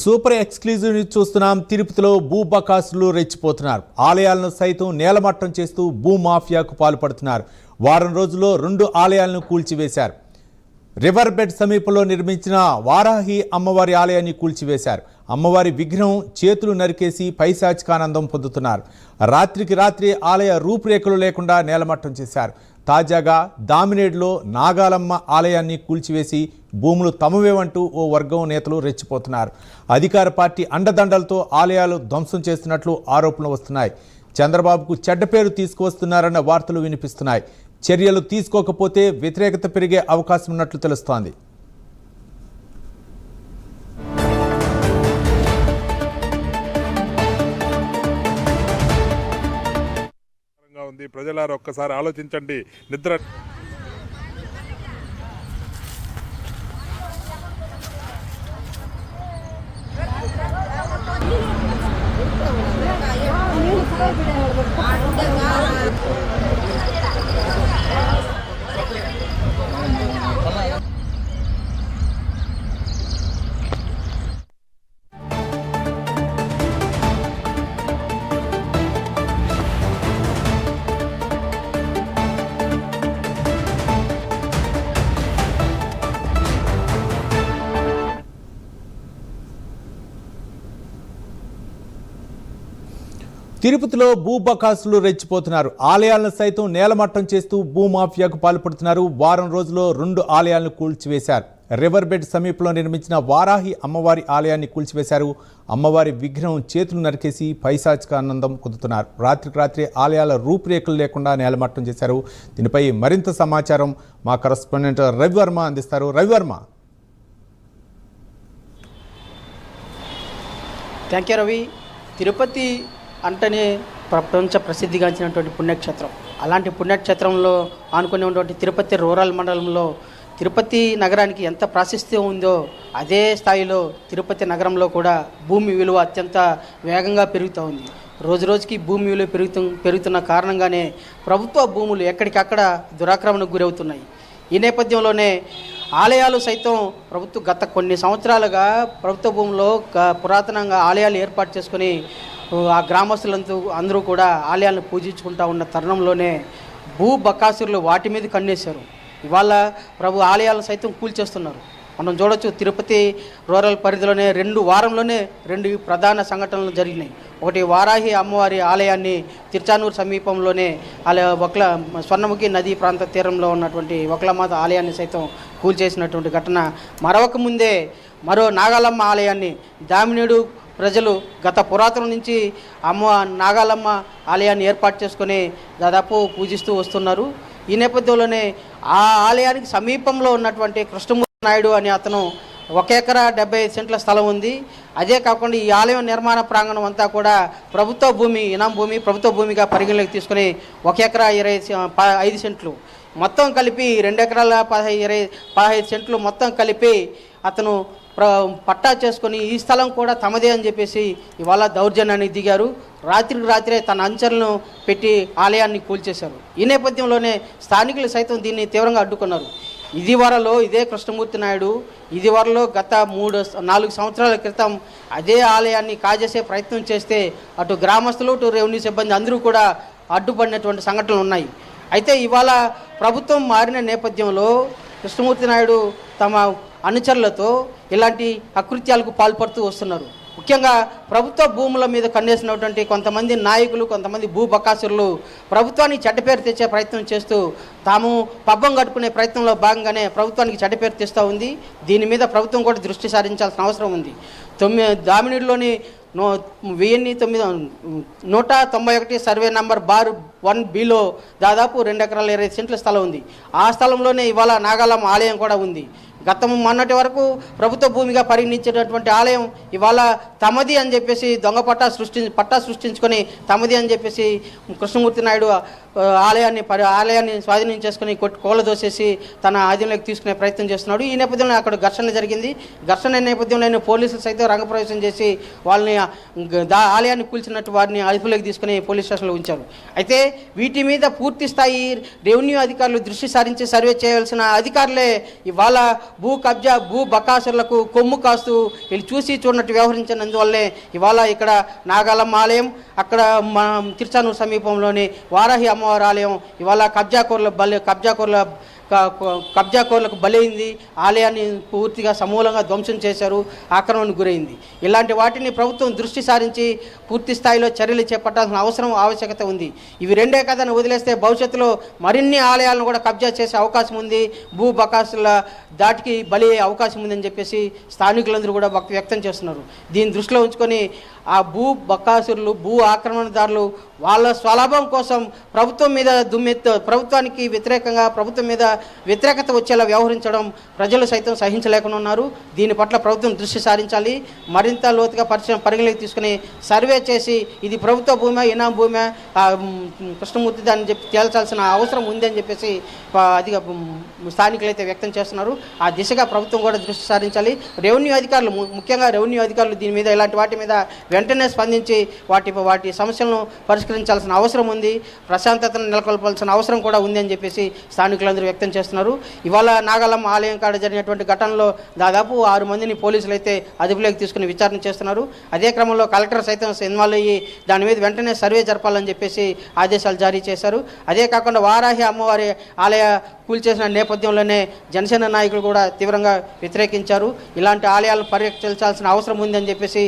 Super exclusive news చూస్తున్నాం. తిరుపతిలో భూ బకాసులు రెచ్చిపోతున్నారు. ఆలయాలను సైతం నేలమట్టం చేస్తూ భూ మాఫియాకు పాల్పడుతున్నారు. వారం రోజుల్లో 2 ఆలయాలను కూల్చివేశారు. రివర్ బెడ్ సమీపంలో నిర్మించిన వారాహి అమ్మవారి ఆలయాన్ని కూల్చివేశారు. అమ్మవారి విగ్రహం చేతులు నరికేసి పైశాచికానందం పొందుతున్నారు. రాత్రికి రాత్రి ఆలయ రూపురేఖలు లేకుండా నేలమట్టం చేశారు. తాజాగా దామినేడులో నాగాలమ్మ ఆలయాన్ని కూల్చివేసి భూములు తమవేవంటూ ఓ వర్గం నేతలు రెచ్చిపోతున్నారు. అధికార పార్టీ అండదండలతో ఆలయాలు ధ్వంసం చేస్తున్నట్లు ఆరోపణలు వస్తున్నాయి. చంద్రబాబుకు చెడ్డ పేరు తీసుకువస్తున్నారన్న వార్తలు వినిపిస్తున్నాయి. చర్యలు తీసుకోకపోతే వ్యతిరేకత పెరిగే అవకాశం ఉన్నట్లు తెలుస్తోంది. ప్రజలారా ఒక్కసారి ఆలోచించండి. నిద్ర తిరుపతిలో భూబకాసులు రెచ్చిపోతున్నారు. ఆలయాలను సైతం నేలమట్టం చేస్తూ భూమాఫియాకు పాల్పడుతున్నారు. వారం రోజుల్లో 2 ఆలయాలను కూల్చివేశారు. రివర్ బెడ్ సమీపంలో నిర్మించిన వారాహి అమ్మవారి ఆలయాన్ని కూల్చివేశారు. అమ్మవారి విగ్రహం చేతులు నరికేసి పైశాచికానందం పొందుతున్నారు. రాత్రికి రాత్రి ఆలయాల రూపురేఖలు లేకుండా నేలమట్టం చేశారు. దీనిపై మరింత సమాచారం మా కరెస్పాండెంట్ రవివర్మ అందిస్తారు. రవివర్మ. Thank you Ravi. తిరుపతి అంటేనే ప్రపంచ ప్రసిద్ధిగాంచినటువంటి పుణ్యక్షేత్రం. అలాంటి పుణ్యక్షేత్రంలో ఆనుకుని ఉన్నటువంటి తిరుపతి రూరల్ మండలంలో తిరుపతి నగరానికి ఎంత ప్రాశస్త్యం ఉందో అదే స్థాయిలో తిరుపతి నగరంలో కూడా భూమి విలువ అత్యంత వేగంగా పెరుగుతూ ఉంది. రోజు రోజుకి భూమి విలువ పెరుగుతున్న కారణంగానే ప్రభుత్వ భూములు ఎక్కడికక్కడ దురాక్రమణకు గురవుతున్నాయి. ఈ నేపథ్యంలోనే ఆలయాలు సైతం గత కొన్ని సంవత్సరాలుగా ప్రభుత్వ భూముల్లో పురాతనంగా ఆలయాలు ఏర్పాటు చేసుకొని ఆ గ్రామస్తులంతా అందరూ కూడా ఆలయాలను పూజించుకుంటూ ఉన్న తరుణంలోనే భూ బకాసురులు వాటి మీద కన్నేశారు. ఇవాళ ఆలయాలను సైతం కూల్చేస్తున్నారు. మనం చూడొచ్చు, తిరుపతి రూరల్ పరిధిలోనే వారంలోనే 2 ప్రధాన సంఘటనలు జరిగినాయి. ఒకటి వారాహి అమ్మవారి ఆలయాన్ని తిరుచానూరు సమీపంలోనే స్వర్ణముఖి నదీ ప్రాంత తీరంలో ఉన్నటువంటి వక్లమాత ఆలయాన్ని సైతం కూల్చేసినటువంటి ఘటన. మరొక ముందే మరో నాగాలమ్మ ఆలయాన్ని దామినేడు ప్రజలు గత పురాతనం నుంచి నాగాలమ్మ ఆలయాన్ని ఏర్పాటు చేసుకొని దాదాపు పూజిస్తూ వస్తున్నారు. ఈ నేపథ్యంలోనే ఆ ఆలయానికి సమీపంలో ఉన్నటువంటి కృష్ణమూర్తి నాయుడు అనే అతను 1 ఎకరా 75 సెంట్ల స్థలం ఉంది. అదే కాకుండా ఈ ఆలయం నిర్మాణ ప్రాంగణం అంతా కూడా ప్రభుత్వ భూమి, ఇనాం భూమి, ప్రభుత్వ భూమిగా పరిగణలోకి తీసుకుని 1 ఎకరా 5 సెంట్లు మొత్తం కలిపి 2 ఎకరాల 15 సెంట్లు మొత్తం కలిపి అతను పట్టా చేసుకొని ఈ స్థలం కూడా తమదే అని చెప్పేసి ఇవాళ దౌర్జన్యానికి దిగారు. రాత్రికి రాత్రే తన అంచనలను పెట్టి ఆలయాన్ని కూల్చేశారు. ఈ నేపథ్యంలోనే స్థానికులు సైతం దీన్ని తీవ్రంగా అడ్డుకున్నారు. ఇదే కృష్ణమూర్తి నాయుడు గత 4 సంవత్సరాల క్రితం అదే ఆలయాన్ని కాజేసే ప్రయత్నం చేస్తే అటు గ్రామస్తులు ఇటు రెవెన్యూ సిబ్బంది అందరూ కూడా అడ్డుపడినటువంటి సంఘటనలు ఉన్నాయి. అయితే ఇవాళ ప్రభుత్వం మారిన నేపథ్యంలో కృష్ణమూర్తి నాయుడు తమ అనుచరులతో ఇలాంటి అకృత్యాలకు పాల్పడుతూ వస్తున్నారు. ముఖ్యంగా ప్రభుత్వ భూముల మీద కన్నేసినటువంటి కొంతమంది నాయకులు, కొంతమంది భూ బకాసురులు ప్రభుత్వానికి చెడ్డపేరు తెచ్చే ప్రయత్నం చేస్తూ తాము పబ్బం కట్టుకునే ప్రయత్నంలో భాగంగానే ప్రభుత్వానికి చెడ్డపేరు తెస్తూ ఉంది. దీని మీద ప్రభుత్వం కూడా దృష్టి సారించాల్సిన అవసరం ఉంది. దామినేడులోని 191 సర్వే నంబర్ /1Bలో దాదాపు 2 ఎకరాల 20 సెంట్ల స్థలం ఉంది. ఆ స్థలంలోనే ఇవాళ నాగాలమ్మ ఆలయం కూడా ఉంది. మొన్నటి వరకు ప్రభుత్వ భూమిగా పరిగణించేటటువంటి ఆలయం ఇవాళ తమది అని చెప్పేసి పట్టా సృష్టించుకొని తమది అని చెప్పేసి కృష్ణమూర్తి నాయుడు ఆలయాన్ని స్వాధీనం చేసుకుని కోలదోసేసి తన ఆధీనంలోకి తీసుకునే ప్రయత్నం చేస్తున్నాడు. ఈ నేపథ్యంలో అక్కడ ఘర్షణ జరిగింది. ఘర్షణ నేపథ్యంలో పోలీసులు సైతం రంగప్రవేశం చేసి వాళ్ళని ఆలయాన్ని కూల్చినట్టు వారిని అదుపులోకి తీసుకుని పోలీస్ స్టేషన్లో ఉంచారు. అయితే వీటి మీద పూర్తి స్థాయి రెవెన్యూ అధికారులు దృష్టి సారించి సర్వే చేయాల్సిన అధికారులే ఇవాళ భూ కబ్జా భూ బకాసురులకు కొమ్ము కాస్తూ వీళ్ళు చూసి చూడనట్టు వ్యవహరించినందువల్లే ఇవాళ ఇక్కడ నాగాలమ్మ ఆలయం, అక్కడ తిరుచానూరు సమీపంలోని వారాహి అమ్మవారి ఆలయం ఇవాళ కబ్జాకోర్లకు బలైంది. ఆలయాన్ని పూర్తిగా సమూలంగా ధ్వంసం చేశారు, ఆక్రమణకు గురైంది. ఇలాంటి వాటిని ప్రభుత్వం దృష్టి సారించి పూర్తి స్థాయిలో చర్యలు చేపట్టాల్సిన ఆవశ్యకత ఉంది. ఇవి రెండే కథను వదిలేస్తే భవిష్యత్తులో మరిన్ని ఆలయాలను కూడా కబ్జా చేసే అవకాశం ఉంది, భూ బకాసుల దాటికి బలి అయ్యే అవకాశం ఉందని చెప్పేసి స్థానికులందరూ కూడా వ్యక్తం చేస్తున్నారు. దీన్ని దృష్టిలో ఉంచుకొని ఆ భూ బకాసురులు, భూ ఆక్రమణదారులు వాళ్ళ స్వలాభం కోసం ప్రభుత్వం మీద ప్రభుత్వానికి వ్యతిరేకంగా ప్రభుత్వం మీద వ్యతిరేకత వచ్చేలా వ్యవహరించడం ప్రజలు సైతం సహించలేకుండా ఉన్నారు. దీని పట్ల ప్రభుత్వం దృష్టి సారించాలి. మరింత లోతుగా పరిగణలోకి తీసుకుని సర్వే చేసి ఇది ప్రభుత్వ భూమి, ఇనాం భూమి, కృష్ణమూర్తి దాన్ని చెప్పి తేల్చాల్సిన అవసరం ఉంది అని చెప్పేసి స్థానికులు అయితే వ్యక్తం చేస్తున్నారు. ఆ దిశగా ప్రభుత్వం కూడా దృష్టి సారించాలి. రెవెన్యూ అధికారులు, ముఖ్యంగా రెవెన్యూ అధికారులు దీని మీద ఇలాంటి వాటి మీద వెంటనే స్పందించి వాటి సమస్యలను పరిష్కరించాల్సిన అవసరం ఉంది. ప్రశాంతతను నెలకొల్పాల్సిన అవసరం కూడా ఉంది అని చెప్పేసి స్థానికులందరూ వ్యక్తం చేస్తున్నారు. ఇవాళ నాగాలమ్మ ఆలయం కాడ జరిగినటువంటి ఘటనలో దాదాపు 6 మందిని పోలీసులు అయితే అదుపులోకి తీసుకుని విచారణ చేస్తున్నారు. అదే క్రమంలో కలెక్టర్ సైతం ఇన్వాల్వ్ అయ్యి దాని మీద వెంటనే సర్వే జరపాలని చెప్పేసి ఆదేశాలు జారీ చేశారు. అదే కాకుండా వారాహి అమ్మవారి ఆలయ కూల్చేసిన నేపథ్యంలోనే జనసేన నాయకులు కూడా తీవ్రంగా వ్యతిరేకించారు. ఇలాంటి ఆలయాలను పరిరక్షించాల్సిన అవసరం ఉందని చెప్పేసి